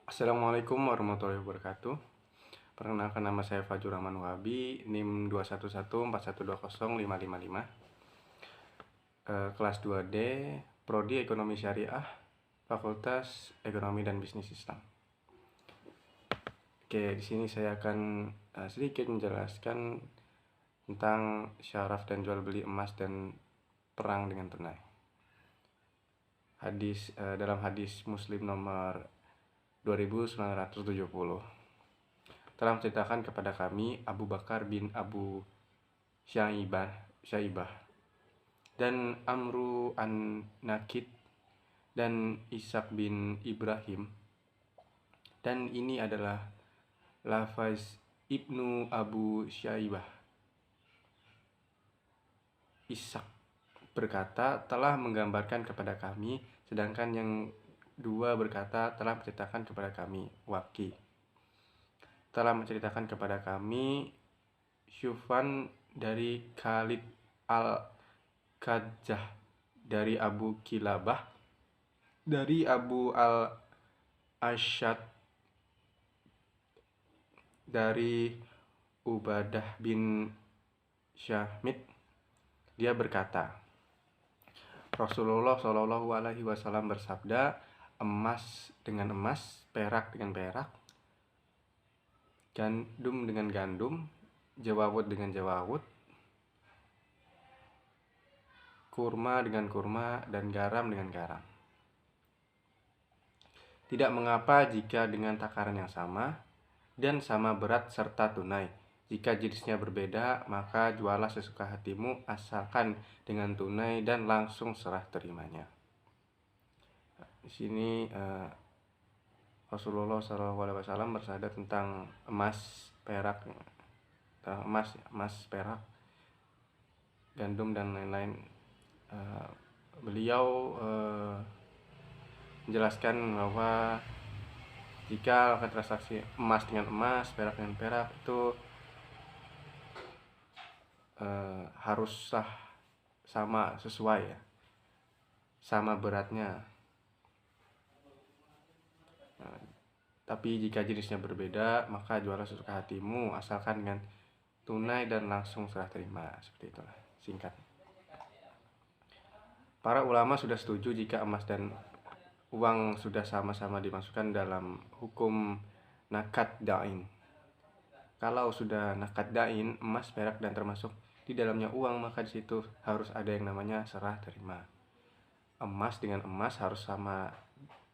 Assalamualaikum warahmatullahi wabarakatuh. Perkenalkan, nama saya Fajur Rahman Wahabi, NIM 21141120555. Kelas 2D, Prodi Ekonomi Syariah, Fakultas Ekonomi dan Bisnis Islam. Oke, di sini saya akan sedikit menjelaskan tentang syaraf dan jual beli emas dan perang dengan tunai. Dalam hadis Muslim nomor 2970 telah menceritakan kepada kami Abu Bakar bin Abu Syaibah dan Amru an-Nakid dan Ishaq bin Ibrahim, dan ini adalah lafaz Ibnu Abu Syaibah. Ishaq berkata telah menggambarkan kepada kami, sedangkan yang dua berkata telah menceritakan kepada kami. Waki telah menceritakan kepada kami Syufan dari Khalid al-Kajjah dari Abu Kilabah dari Abu al-Ashad dari Ubadah bin Syahmid. Dia berkata, Rasulullah Shallallahu Alaihi Wasallam bersabda, emas dengan emas, perak dengan perak, gandum dengan gandum, jawawut dengan jawawut, kurma dengan kurma, dan garam dengan garam. Tidak mengapa jika dengan takaran yang sama dan sama berat serta tunai. Jika jenisnya berbeda, maka jualah sesuka hatimu, asalkan dengan tunai dan langsung serah terimanya. Di sini Rasulullah SAW bersabda tentang emas, perak, emas, perak, gandum dan lain-lain. Beliau menjelaskan bahwa jika akan transaksi emas dengan emas, perak dengan perak itu haruslah sama, sesuai ya, sama beratnya. Tapi jika jenisnya berbeda, maka jualah sesuka hatimu, asalkan dengan tunai dan langsung serah terima. Seperti itulah singkat. Para ulama sudah setuju jika emas dan uang sudah sama-sama dimasukkan dalam hukum nakad dain. Kalau sudah nakad dain, emas, perak, dan termasuk di dalamnya uang, maka di situ harus ada yang namanya serah terima. Emas dengan emas harus sama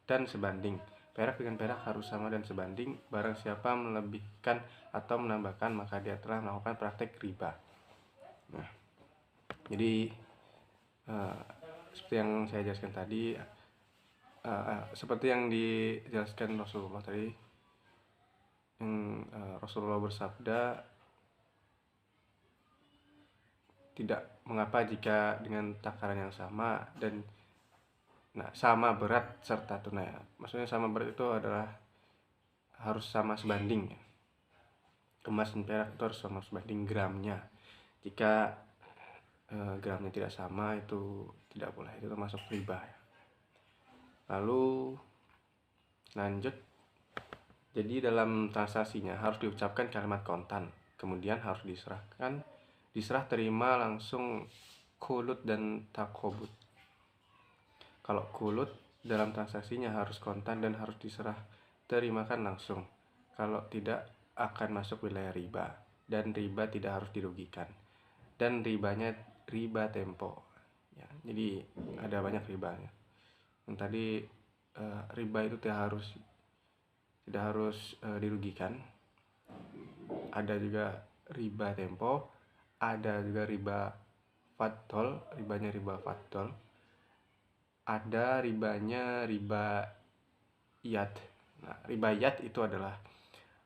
dan sebanding. Perak dengan perak harus sama dan sebanding. Barang siapa melebihkan atau menambahkan, maka dia telah melakukan praktek riba. Nah, jadi seperti yang saya jelaskan tadi, seperti yang dijelaskan Rasulullah tadi, yang Rasulullah bersabda, tidak mengapa jika dengan takaran yang sama dan sama berat serta tunai. Maksudnya sama berat itu adalah harus sama sebanding. Emas dan perak itu harus sama sebanding gramnya. Jika gramnya tidak sama, itu tidak boleh, itu termasuk riba. Lalu lanjut, jadi dalam transaksinya harus diucapkan kalimat kontan, kemudian harus diserah terima langsung, kulut dan takobut. Kalau kulut, dalam transaksinya harus kontan dan harus diserah terimakan langsung. Kalau tidak, akan masuk wilayah riba, dan riba tidak harus dirugikan, dan ribanya riba tempo ya. Jadi ada banyak ribanya. Yang tadi riba itu tidak harus dirugikan. Ada juga riba tempo, ada juga riba fadl, ribanya riba fadl, ada ribanya riba yad. Nah, riba yad itu adalah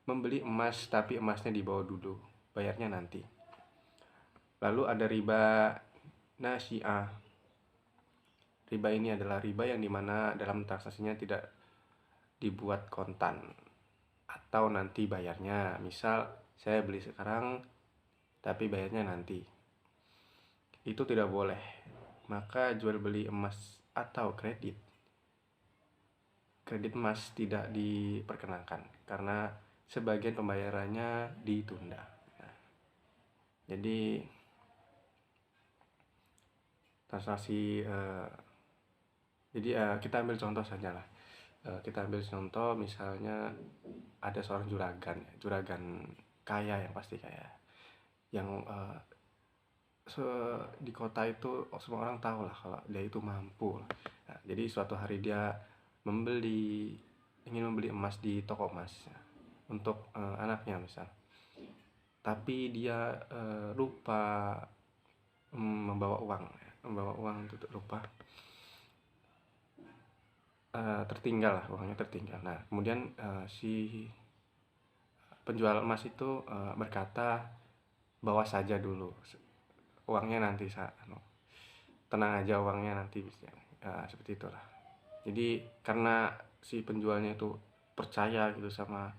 membeli emas tapi emasnya dibawa dulu, bayarnya nanti. Lalu ada riba nasi'ah. Riba ini adalah riba yang dimana dalam transaksinya tidak dibuat kontan atau nanti bayarnya. Misal saya beli sekarang tapi bayarnya nanti, itu tidak boleh. Maka jual beli emas atau kredit kredit emas tidak diperkenankan karena sebagian pembayarannya ditunda. Nah, jadi transaksi kita ambil contoh saja lah. Kita ambil contoh misalnya ada seorang juragan kaya, yang pasti kaya, yang di kota itu semua orang tahu lah kalau dia itu mampu. Nah, jadi suatu hari dia ingin membeli emas di toko emas untuk anaknya misal, tapi dia lupa membawa uang itu lupa, tertinggal lah, uangnya tertinggal. Nah, kemudian si penjual emas itu berkata, bawa saja dulu uangnya, nanti tenang aja, uangnya nanti bisa. Seperti itulah. Jadi karena si penjualnya itu percaya gitu sama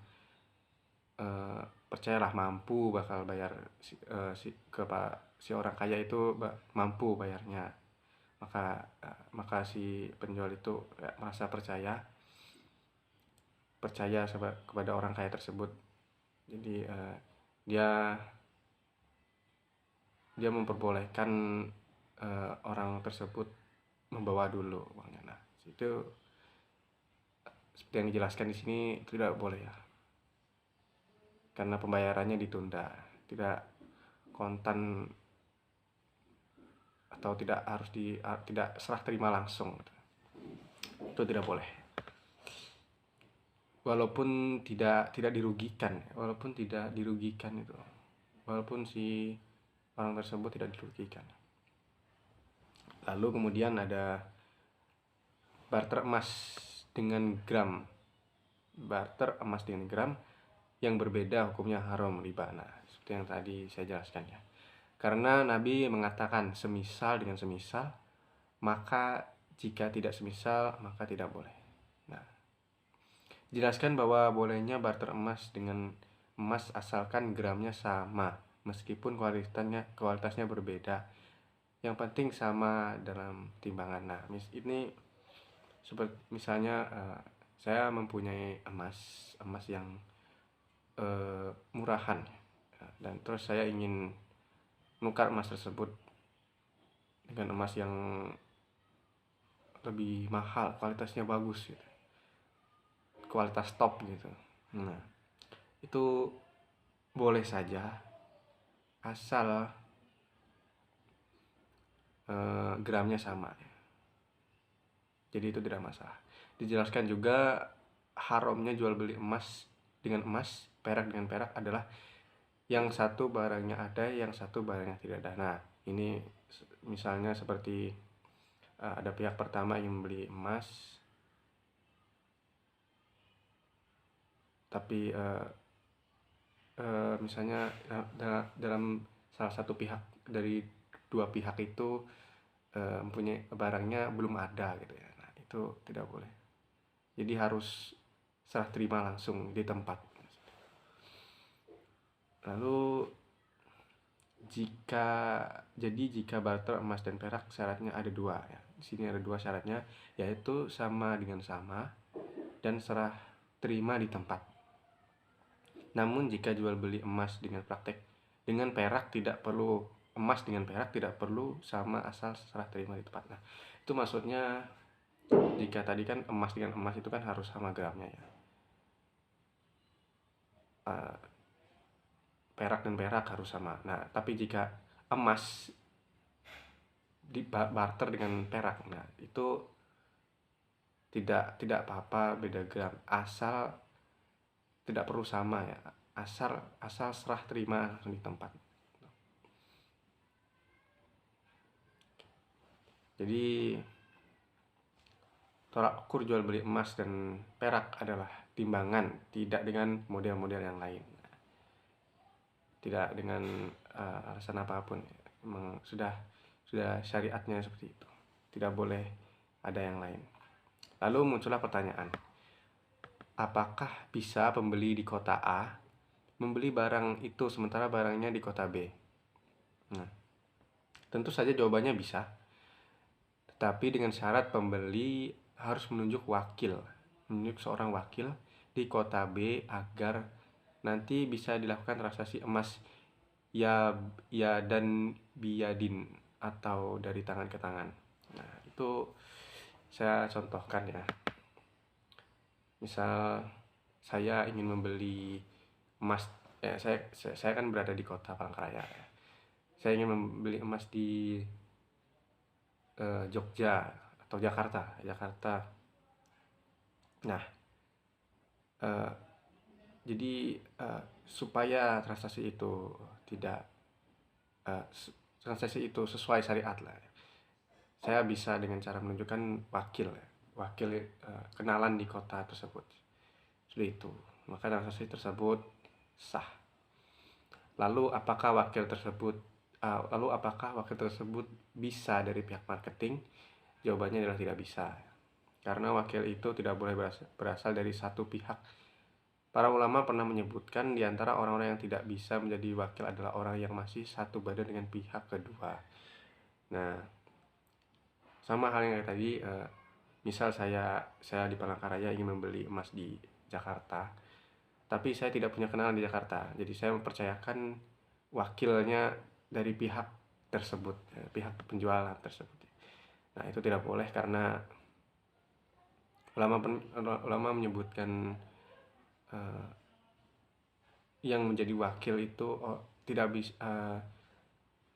percayalah mampu bakal bayar si orang kaya itu mampu bayarnya, maka si penjual itu merasa percaya kepada orang kaya tersebut. Jadi dia memperbolehkan orang tersebut membawa dulu uangnya. Nah, itu seperti yang dijelaskan di sini tidak boleh ya, karena pembayarannya ditunda, tidak kontan atau tidak serah terima langsung. Itu tidak boleh. Walaupun tidak dirugikan, walaupun si orang tersebut tidak dirugikan. Lalu kemudian ada barter emas dengan gram. Barter emas dengan gram yang berbeda hukumnya haram riba. Nah, seperti yang tadi saya jelaskan ya. Karena Nabi mengatakan semisal dengan semisal, maka jika tidak semisal maka tidak boleh. Nah, jelaskan bahwa bolehnya barter emas dengan emas asalkan gramnya sama, meskipun kualitasnya berbeda. Yang penting sama dalam timbangan. Nah, ini seperti misalnya saya mempunyai emas yang murahan, dan terus saya ingin nukar emas tersebut dengan emas yang lebih mahal, kualitasnya bagus gitu, kualitas top gitu. Nah, itu boleh saja asal gramnya sama. Jadi itu tidak masalah. Dijelaskan juga haramnya jual beli emas dengan emas, perak dengan perak adalah yang satu barangnya ada, yang satu barangnya tidak ada. Nah, ini misalnya seperti ada pihak pertama yang membeli emas, tapi misalnya dalam salah satu pihak dari dua pihak itu mempunyai barangnya belum ada gitu ya. Nah, itu tidak boleh. Jadi harus serah terima langsung di tempat. Lalu jika barter emas dan perak syaratnya ada dua ya. Di sini ada dua syaratnya, yaitu sama dengan sama dan serah terima di tempat. Namun jika jual beli emas dengan perak tidak perlu, emas dengan perak tidak perlu sama asal serah terima di tempat. Nah, itu maksudnya jika tadi kan emas dengan emas itu kan harus sama gramnya ya. Perak dan perak harus sama. Nah, tapi jika emas barter dengan perak, nah itu tidak apa-apa beda gram, asal tidak perlu sama ya, asal serah terima langsung di tempat. Jadi tolak ukur jual beli emas dan perak adalah timbangan, tidak dengan model-model yang lain, tidak dengan alasan apapun. Memang sudah syariatnya seperti itu, tidak boleh ada yang lain. Lalu muncullah pertanyaan, apakah bisa pembeli di kota A membeli barang itu sementara barangnya di kota B? Nah, tentu saja jawabannya bisa, tetapi dengan syarat pembeli harus menunjuk wakil menunjuk seorang wakil di kota B agar nanti bisa dilakukan transaksi emas ya dan biyadin atau dari tangan ke tangan. Nah, itu saya contohkan ya. Misal saya ingin membeli emas, saya kan berada di kota Palangkaraya ya. Saya ingin membeli emas di Jogja atau Jakarta. Nah, eh, jadi supaya tidak eh, transaksi itu sesuai syariat lah, saya bisa dengan cara menunjukkan wakil kenalan di kota tersebut. Seperti itu, maka transaksi tersebut sah. Lalu apakah wakil tersebut bisa dari pihak marketing? Jawabannya adalah tidak bisa, karena wakil itu tidak boleh berasal dari satu pihak. Para ulama pernah menyebutkan di antara orang-orang yang tidak bisa menjadi wakil adalah orang yang masih satu badan dengan pihak kedua. Nah, sama halnya kayak tadi, misal saya di Palangkaraya ingin membeli emas di Jakarta, tapi saya tidak punya kenalan di Jakarta. Jadi saya mempercayakan wakilnya dari pihak tersebut, pihak penjualan tersebut. Nah, itu tidak boleh karena ulama menyebutkan yang menjadi wakil itu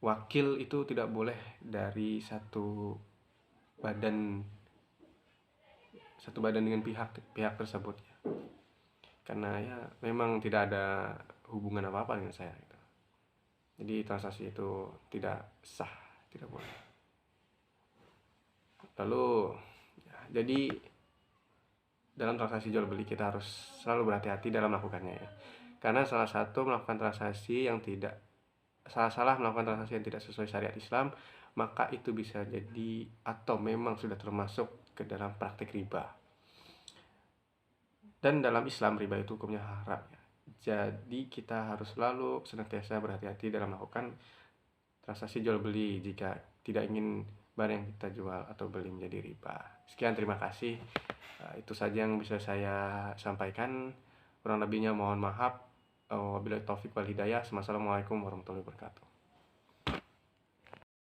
wakil itu tidak boleh dari satu badan dengan pihak tersebut ya. Karena ya memang tidak ada hubungan apa-apa dengan saya gitu. Jadi transaksi itu tidak sah, tidak boleh. Lalu ya, jadi dalam transaksi jual beli kita harus selalu berhati-hati dalam melakukannya ya. Karena salah melakukan transaksi yang tidak melakukan transaksi yang tidak sesuai syariat Islam, maka itu bisa jadi atau memang sudah termasuk ke dalam praktik riba. Dan dalam Islam riba itu hukumnya haram ya. Jadi kita harus selalu senantiasa berhati-hati dalam melakukan transaksi jual beli jika tidak ingin barang yang kita jual atau beli menjadi riba. Sekian, terima kasih. Itu saja yang bisa saya sampaikan. Kurang lebihnya mohon maaf. Wabillahi taufik wal hidayah. Assalamualaikum warahmatullahi wabarakatuh.